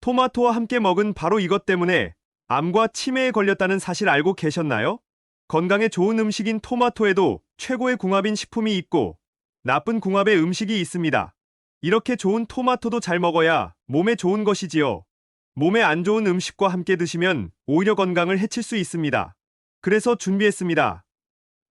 토마토와 함께 먹은 바로 이것 때문에 암과 치매에 걸렸다는 사실 알고 계셨나요? 건강에 좋은 음식인 토마토에도 최고의 궁합인 식품이 있고 나쁜 궁합의 음식이 있습니다. 이렇게 좋은 토마토도 잘 먹어야 몸에 좋은 것이지요. 몸에 안 좋은 음식과 함께 드시면 오히려 건강을 해칠 수 있습니다. 그래서 준비했습니다.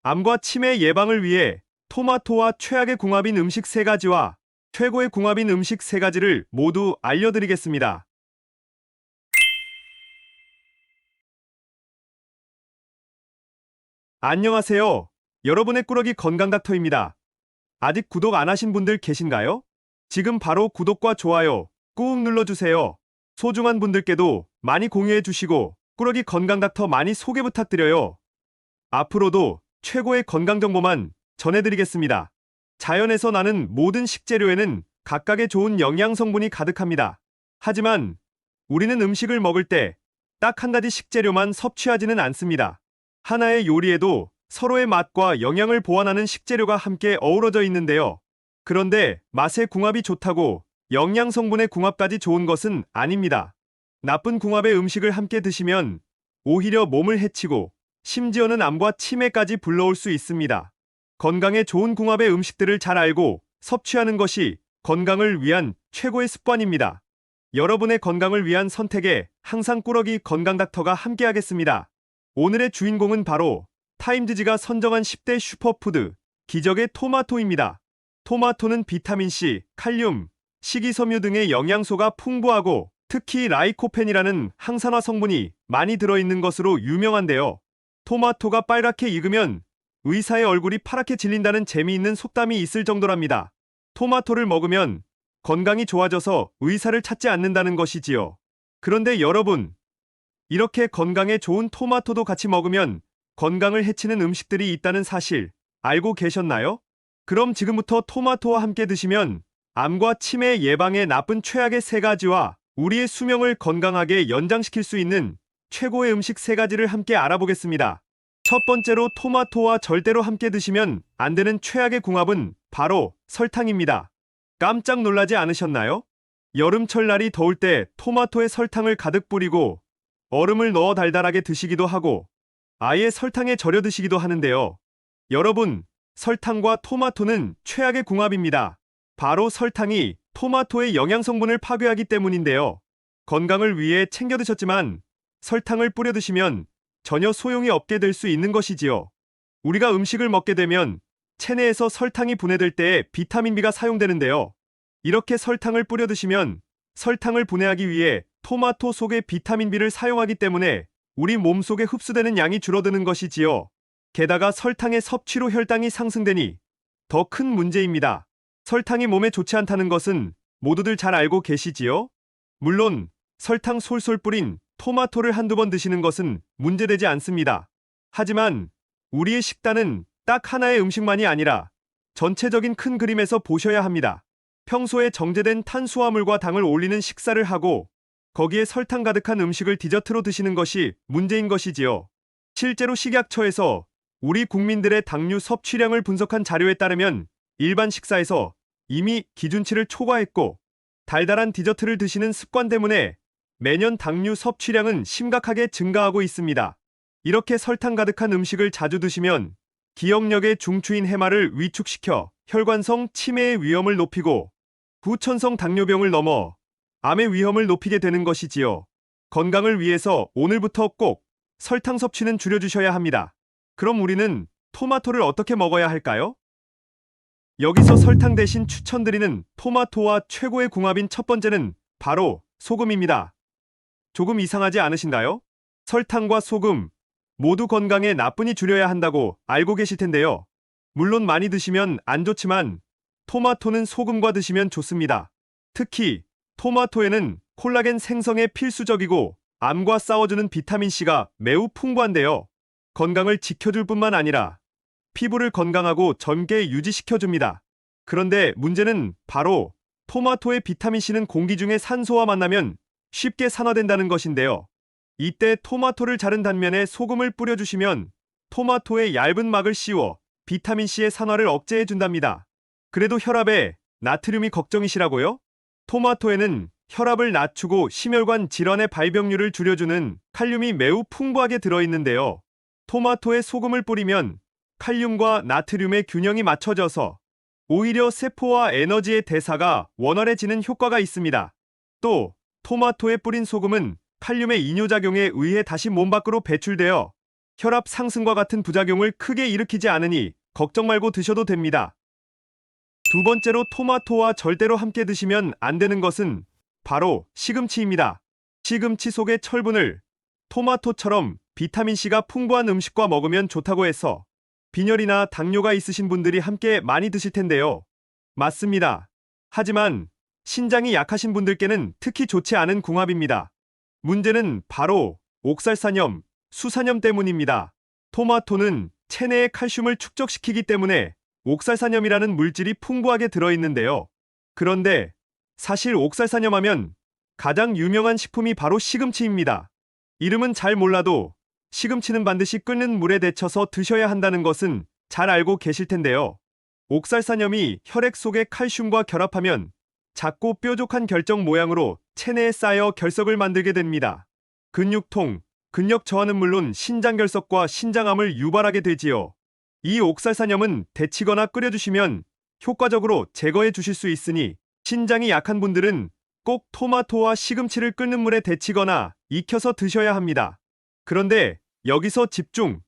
암과 치매 예방을 위해 토마토와 최악의 궁합인 음식 3가지와 최고의 궁합인 음식 3가지를 모두 알려드리겠습니다. 안녕하세요. 여러분의 꾸러기 건강닥터입니다. 아직 구독 안 하신 분들 계신가요? 지금 바로 구독과 좋아요 꾹 눌러주세요. 소중한 분들께도 많이 공유해 주시고 꾸러기 건강닥터 많이 소개 부탁드려요. 앞으로도 최고의 건강 정보만 전해드리겠습니다. 자연에서 나는 모든 식재료에는 각각의 좋은 영양 성분이 가득합니다. 하지만 우리는 음식을 먹을 때 딱 한 가지 식재료만 섭취하지는 않습니다. 하나의 요리에도 서로의 맛과 영양을 보완하는 식재료가 함께 어우러져 있는데요. 그런데 맛의 궁합이 좋다고 영양 성분의 궁합까지 좋은 것은 아닙니다. 나쁜 궁합의 음식을 함께 드시면 오히려 몸을 해치고 심지어는 암과 치매까지 불러올 수 있습니다. 건강에 좋은 궁합의 음식들을 잘 알고 섭취하는 것이 건강을 위한 최고의 습관입니다. 여러분의 건강을 위한 선택에 항상 꾸러기 건강닥터가 함께하겠습니다. 오늘의 주인공은 바로 타임즈지가 선정한 10대 슈퍼푸드 기적의 토마토입니다. 토마토는 비타민C, 칼륨, 식이섬유 등의 영양소가 풍부하고 특히 라이코펜이라는 항산화 성분이 많이 들어있는 것으로 유명한데요. 토마토가 빨갛게 익으면 의사의 얼굴이 파랗게 질린다는 재미있는 속담이 있을 정도랍니다. 토마토를 먹으면 건강이 좋아져서 의사를 찾지 않는다는 것이지요. 그런데 여러분, 이렇게 건강에 좋은 토마토도 같이 먹으면 건강을 해치는 음식들이 있다는 사실 알고 계셨나요? 그럼 지금부터 토마토와 함께 드시면 암과 치매 예방에 나쁜 최악의 3가지와 우리의 수명을 건강하게 연장시킬 수 있는 최고의 음식 3가지를 함께 알아보겠습니다. 첫 번째로 토마토와 절대로 함께 드시면 안 되는 최악의 궁합은 바로 설탕입니다. 깜짝 놀라지 않으셨나요? 여름철 날이 더울 때 토마토에 설탕을 가득 뿌리고 얼음을 넣어 달달하게 드시기도 하고 아예 설탕에 절여 드시기도 하는데요. 여러분, 설탕과 토마토는 최악의 궁합입니다. 바로 설탕이 토마토의 영양 성분을 파괴하기 때문인데요. 건강을 위해 챙겨 드셨지만 설탕을 뿌려 드시면 전혀 소용이 없게 될 수 있는 것이지요. 우리가 음식을 먹게 되면 체내에서 설탕이 분해될 때 비타민 B가 사용되는데요. 이렇게 설탕을 뿌려 드시면 설탕을 분해하기 위해 토마토 속의 비타민 B를 사용하기 때문에 우리 몸속에 흡수되는 양이 줄어드는 것이지요. 게다가 설탕의 섭취로 혈당이 상승되니 더 큰 문제입니다. 설탕이 몸에 좋지 않다는 것은 모두들 잘 알고 계시지요? 물론 설탕 솔솔 뿌린 토마토를 한두 번 드시는 것은 문제되지 않습니다. 하지만 우리의 식단은 딱 하나의 음식만이 아니라 전체적인 큰 그림에서 보셔야 합니다. 평소에 정제된 탄수화물과 당을 올리는 식사를 하고 거기에 설탕 가득한 음식을 디저트로 드시는 것이 문제인 것이지요. 실제로 식약처에서 우리 국민들의 당류 섭취량을 분석한 자료에 따르면 일반 식사에서 이미 기준치를 초과했고 달달한 디저트를 드시는 습관 때문에 매년 당류 섭취량은 심각하게 증가하고 있습니다. 이렇게 설탕 가득한 음식을 자주 드시면 기억력의 중추인 해마를 위축시켜 혈관성 치매의 위험을 높이고 구천성 당뇨병을 넘어 암의 위험을 높이게 되는 것이지요. 건강을 위해서 오늘부터 꼭 설탕 섭취는 줄여주셔야 합니다. 그럼 우리는 토마토를 어떻게 먹어야 할까요? 여기서 설탕 대신 추천드리는 토마토와 최고의 궁합인 첫 번째는 바로 소금입니다. 조금 이상하지 않으신가요? 설탕과 소금 모두 건강에 나쁘니 줄여야 한다고 알고 계실 텐데요. 물론 많이 드시면 안 좋지만 토마토는 소금과 드시면 좋습니다. 특히 토마토에는 콜라겐 생성에 필수적이고 암과 싸워주는 비타민C가 매우 풍부한데요. 건강을 지켜줄 뿐만 아니라 피부를 건강하고 젊게 유지시켜줍니다. 그런데 문제는 바로 토마토의 비타민C는 공기 중에 산소와 만나면 쉽게 산화된다는 것인데요. 이때 토마토를 자른 단면에 소금을 뿌려주시면 토마토의 얇은 막을 씌워 비타민C의 산화를 억제해준답니다. 그래도 혈압에 나트륨이 걱정이시라고요? 토마토에는 혈압을 낮추고 심혈관 질환의 발병률을 줄여주는 칼륨이 매우 풍부하게 들어있는데요. 토마토에 소금을 뿌리면 칼륨과 나트륨의 균형이 맞춰져서 오히려 세포와 에너지의 대사가 원활해지는 효과가 있습니다. 또 토마토에 뿌린 소금은 칼륨의 이뇨작용에 의해 다시 몸 밖으로 배출되어 혈압 상승과 같은 부작용을 크게 일으키지 않으니 걱정 말고 드셔도 됩니다. 두 번째로 토마토와 절대로 함께 드시면 안 되는 것은 바로 시금치입니다. 시금치 속의 철분을 토마토처럼 비타민C가 풍부한 음식과 먹으면 좋다고 해서 빈혈이나 당뇨가 있으신 분들이 함께 많이 드실 텐데요. 맞습니다. 하지만 신장이 약하신 분들께는 특히 좋지 않은 궁합입니다. 문제는 바로 옥살산염, 수산염 때문입니다. 토마토는 체내의 칼슘을 축적시키기 때문에 옥살산염이라는 물질이 풍부하게 들어있는데요. 그런데 사실 옥살산염 하면 가장 유명한 식품이 바로 시금치입니다. 이름은 잘 몰라도 시금치는 반드시 끓는 물에 데쳐서 드셔야 한다는 것은 잘 알고 계실 텐데요. 옥살산염이 혈액 속의 칼슘과 결합하면 작고 뾰족한 결정 모양으로 체내에 쌓여 결석을 만들게 됩니다. 근육통, 근력 저하는 물론 신장결석과 신장암을 유발하게 되지요. 이 옥살산염은 데치거나 끓여주시면 효과적으로 제거해 주실 수 있으니 신장이 약한 분들은 꼭 토마토와 시금치를 끓는 물에 데치거나 익혀서 드셔야 합니다. 그런데 여기서 집중!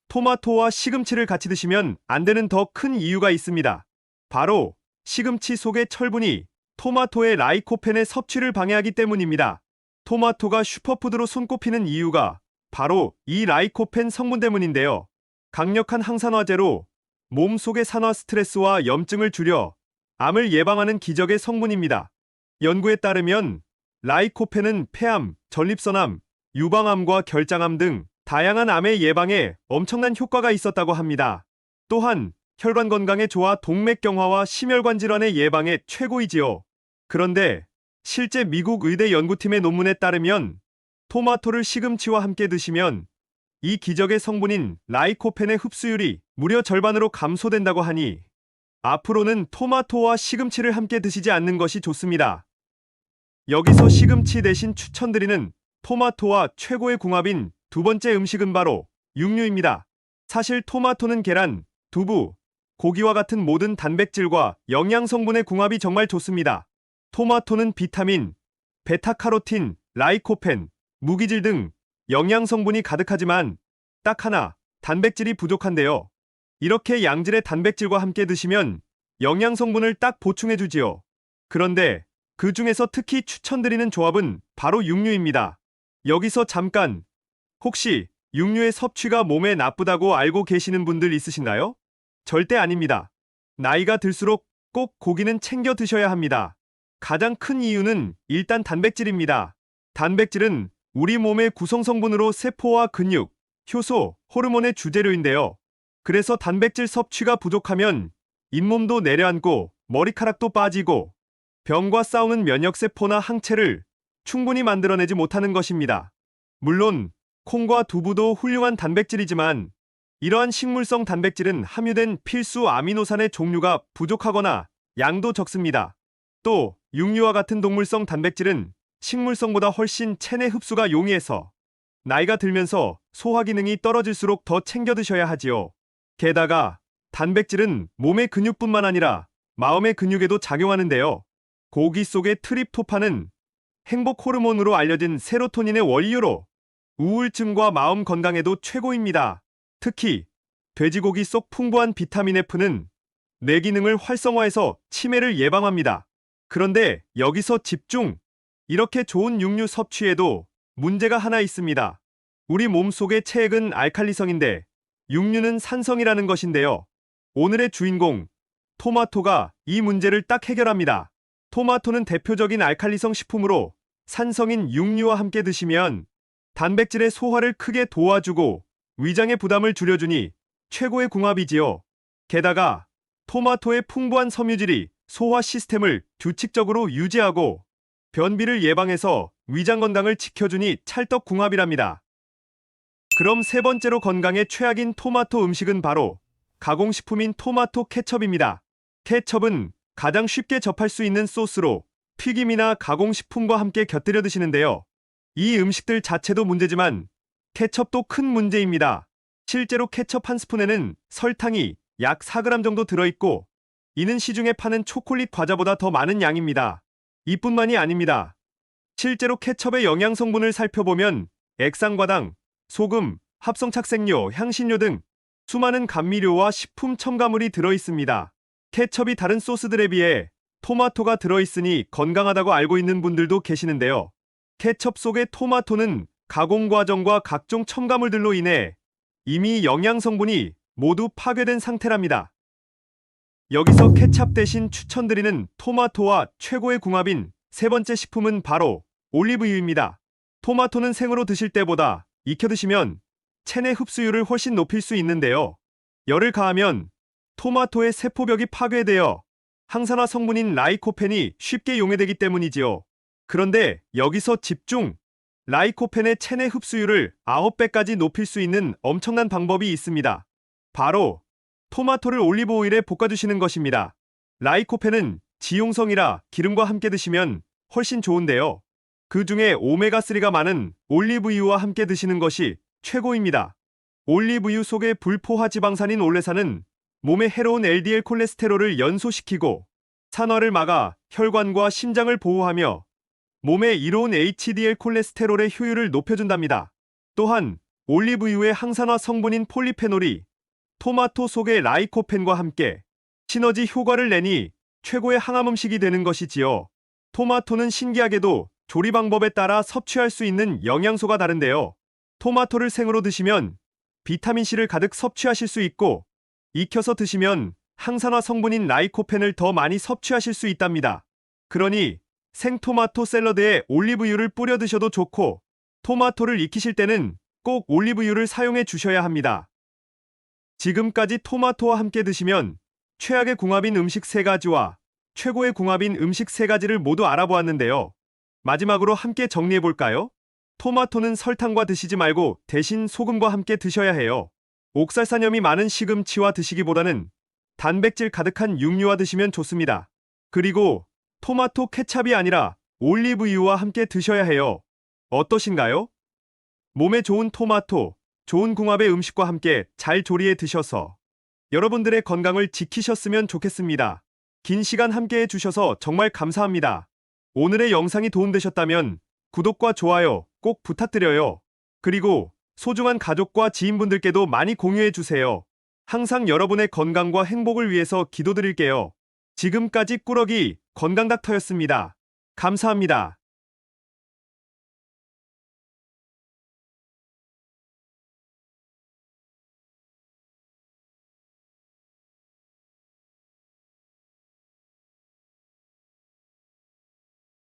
토마토와 시금치를 같이 드시면 안 되는 더 큰 이유가 있습니다. 바로 시금치 속의 철분이 토마토의 라이코펜의 섭취를 방해하기 때문입니다. 토마토가 슈퍼푸드로 손꼽히는 이유가 바로 이 라이코펜 성분 때문인데요. 강력한 항산화제로 몸속의 산화 스트레스와 염증을 줄여 암을 예방하는 기적의 성분입니다. 연구에 따르면 라이코펜은 폐암, 전립선암, 유방암과 결장암 등 다양한 암의 예방에 엄청난 효과가 있었다고 합니다. 또한 혈관 건강에 좋아 동맥경화와 심혈관 질환의 예방에 최고이지요. 그런데 실제 미국 의대 연구팀의 논문에 따르면 토마토를 시금치와 함께 드시면 이 기적의 성분인 라이코펜의 흡수율이 무려 절반으로 감소된다고 하니 앞으로는 토마토와 시금치를 함께 드시지 않는 것이 좋습니다. 여기서 시금치 대신 추천드리는 토마토와 최고의 궁합인 두 번째 음식은 바로 육류입니다. 사실 토마토는 계란, 두부, 고기와 같은 모든 단백질과 영양 성분의 궁합이 정말 좋습니다. 토마토는 비타민, 베타카로틴, 라이코펜, 무기질 등 영양 성분이 가득하지만 딱 하나, 단백질이 부족한데요. 이렇게 양질의 단백질과 함께 드시면 영양 성분을 딱 보충해주지요. 그런데 그 중에서 특히 추천드리는 조합은 바로 육류입니다. 여기서 잠깐, 혹시 육류의 섭취가 몸에 나쁘다고 알고 계시는 분들 있으신가요? 절대 아닙니다. 나이가 들수록 꼭 고기는 챙겨 드셔야 합니다. 가장 큰 이유는 일단 단백질입니다. 단백질은 우리 몸의 구성성분으로 세포와 근육, 효소, 호르몬의 주재료인데요. 그래서 단백질 섭취가 부족하면 잇몸도 내려앉고 머리카락도 빠지고 병과 싸우는 면역세포나 항체를 충분히 만들어내지 못하는 것입니다. 물론 콩과 두부도 훌륭한 단백질이지만 이러한 식물성 단백질은 함유된 필수 아미노산의 종류가 부족하거나 양도 적습니다. 또 육류와 같은 동물성 단백질은 식물성보다 훨씬 체내 흡수가 용이해서 나이가 들면서 소화 기능이 떨어질수록 더 챙겨 드셔야 하지요. 게다가 단백질은 몸의 근육뿐만 아니라 마음의 근육에도 작용하는데요. 고기 속의 트립토판은 행복 호르몬으로 알려진 세로토닌의 원료로 우울증과 마음 건강에도 최고입니다. 특히 돼지고기 속 풍부한 비타민 F는 뇌 기능을 활성화해서 치매를 예방합니다. 그런데 여기서 집중! 이렇게 좋은 육류 섭취에도 문제가 하나 있습니다. 우리 몸속의 체액은 알칼리성인데 육류는 산성이라는 것인데요. 오늘의 주인공, 토마토가 이 문제를 딱 해결합니다. 토마토는 대표적인 알칼리성 식품으로 산성인 육류와 함께 드시면 단백질의 소화를 크게 도와주고 위장의 부담을 줄여주니 최고의 궁합이지요. 게다가 토마토의 풍부한 섬유질이 소화 시스템을 규칙적으로 유지하고 변비를 예방해서 위장 건강을 지켜주니 찰떡궁합이랍니다. 그럼 세 번째로 건강에 최악인 토마토 음식은 바로 가공식품인 토마토 케첩입니다. 케첩은 가장 쉽게 접할 수 있는 소스로 튀김이나 가공식품과 함께 곁들여 드시는데요. 이 음식들 자체도 문제지만 케첩도 큰 문제입니다. 실제로 케첩 한 스푼에는 설탕이 약 4g 정도 들어있고 이는 시중에 파는 초콜릿 과자보다 더 많은 양입니다. 이뿐만이 아닙니다. 실제로 케첩의 영양 성분을 살펴보면 액상과당, 소금, 합성착색료, 향신료 등 수많은 감미료와 식품 첨가물이 들어있습니다. 케첩이 다른 소스들에 비해 토마토가 들어있으니 건강하다고 알고 있는 분들도 계시는데요. 케첩 속의 토마토는 가공 과정과 각종 첨가물들로 인해 이미 영양 성분이 모두 파괴된 상태랍니다. 여기서 케첩 대신 추천드리는 토마토와 최고의 궁합인 세 번째 식품은 바로 올리브유입니다. 토마토는 생으로 드실 때보다 익혀 드시면 체내 흡수율을 훨씬 높일 수 있는데요. 열을 가하면 토마토의 세포벽이 파괴되어 항산화 성분인 라이코펜이 쉽게 용해되기 때문이지요. 그런데 여기서 집중! 라이코펜의 체내 흡수율을 9배까지 높일 수 있는 엄청난 방법이 있습니다. 바로 토마토를 올리브 오일에 볶아주시는 것입니다. 라이코펜은 지용성이라 기름과 함께 드시면 훨씬 좋은데요. 그 중에 오메가3가 많은 올리브유와 함께 드시는 것이 최고입니다. 올리브유 속의 불포화 지방산인 올레산은 몸에 해로운 LDL 콜레스테롤을 연소시키고 산화를 막아 혈관과 심장을 보호하며 몸에 이로운 HDL 콜레스테롤의 효율을 높여준답니다. 또한 올리브유의 항산화 성분인 폴리페놀이 토마토 속의 라이코펜과 함께 시너지 효과를 내니 최고의 항암 음식이 되는 것이지요. 토마토는 신기하게도 조리 방법에 따라 섭취할 수 있는 영양소가 다른데요. 토마토를 생으로 드시면 비타민C를 가득 섭취하실 수 있고 익혀서 드시면 항산화 성분인 라이코펜을 더 많이 섭취하실 수 있답니다. 그러니 생토마토 샐러드에 올리브유를 뿌려 드셔도 좋고 토마토를 익히실 때는 꼭 올리브유를 사용해 주셔야 합니다. 지금까지 토마토와 함께 드시면 최악의 궁합인 음식 3가지와 최고의 궁합인 음식 3가지를 모두 알아보았는데요. 마지막으로 함께 정리해볼까요? 토마토는 설탕과 드시지 말고 대신 소금과 함께 드셔야 해요. 옥살산염이 많은 시금치와 드시기보다는 단백질 가득한 육류와 드시면 좋습니다. 그리고 토마토 케찹이 아니라 올리브유와 함께 드셔야 해요. 어떠신가요? 몸에 좋은 토마토, 좋은 궁합의 음식과 함께 잘 조리해 드셔서 여러분들의 건강을 지키셨으면 좋겠습니다. 긴 시간 함께 해주셔서 정말 감사합니다. 오늘의 영상이 도움되셨다면 구독과 좋아요 꼭 부탁드려요. 그리고 소중한 가족과 지인분들께도 많이 공유해주세요. 항상 여러분의 건강과 행복을 위해서 기도드릴게요. 지금까지 꾸러기 건강닥터였습니다. 감사합니다.